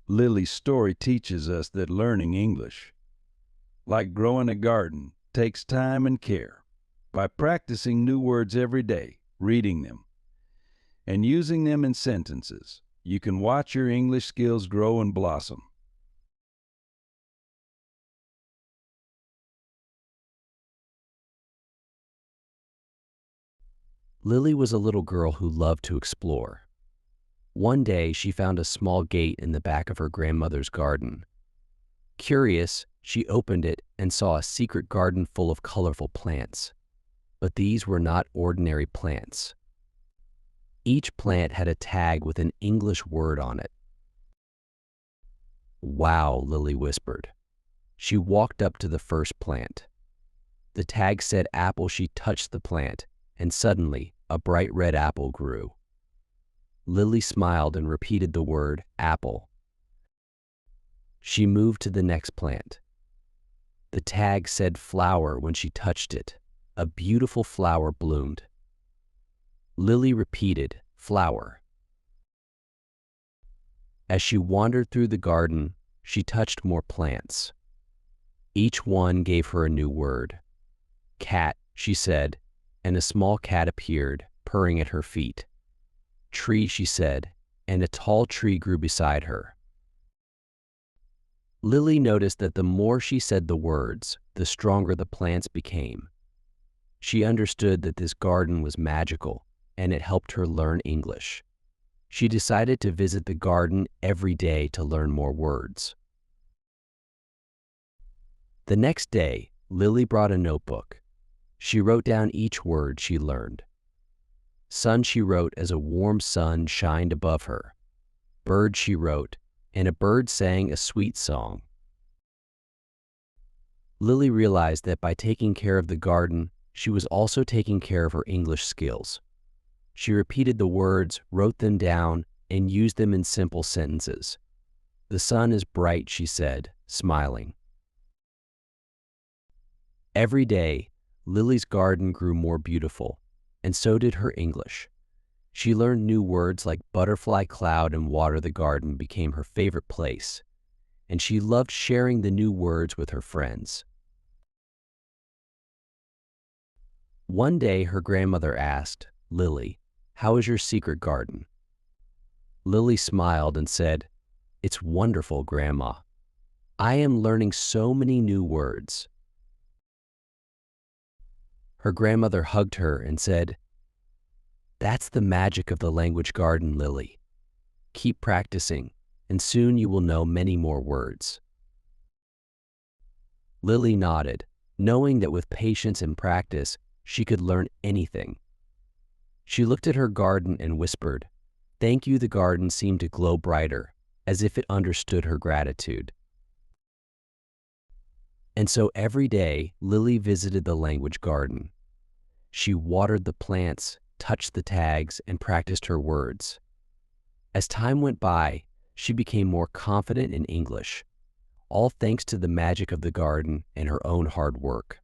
Lily's story teaches us that learning English, like growing a garden, takes time and care. By practicing new words every day, reading them, and using them in sentences, you can watch your English skills grow and blossom. Lily was a little girl who loved to explore. One day, she found a small gate in the back of her grandmother's garden. Curious, she opened it and saw a secret garden full of colorful plants. But these were not ordinary plants. Each plant had a tag with an English word on it. "Wow," Lily whispered. She walked up to the first plant. The tag said apple. She touched the plant, and suddenly a bright red apple grew. Lily smiled and repeated the word apple. She moved to the next plant. The tag said flower. When she touched it, a beautiful flower bloomed. Lily repeated flower. As she wandered through the garden, she touched more plants. Each one gave her a new word. Cat, she said, and a small cat appeared, purring at her feet. Tree, she said, and a tall tree grew beside her. Lily noticed that the more she said the words, the stronger the plants became. She understood that this garden was magical, and it helped her learn English. She decided to visit the garden every day to learn more words. The next day, Lily brought a notebook. She wrote down each word she learned. Sun, she wrote, as a warm sun shined above her. Bird, she wrote, and a bird sang a sweet song. Lily realized that by taking care of the garden, she was also taking care of her English skills. She repeated the words, wrote them down, and used them in simple sentences. The sun is bright, she said, smiling. Every day, Lily's garden grew more beautiful, and so did her English. She learned new words like butterfly, cloud, and water. The garden became her favorite place, and she loved sharing the new words with her friends. One day, her grandmother asked, "Lily, how is your secret garden?" Lily smiled and said, "It's wonderful, Grandma. I am learning so many new words." Her grandmother hugged her and said, "That's the magic of the language garden, Lily. Keep practicing, and soon you will know many more words." Lily nodded, knowing that with patience and practice, she could learn anything. She looked at her garden and whispered, "Thank you." The garden seemed to glow brighter, as if it understood her gratitude. And so every day, Lily visited the language garden. She watered the plants, touched the tags, and practiced her words. As time went by, she became more confident in English, all thanks to the magic of the garden and her own hard work.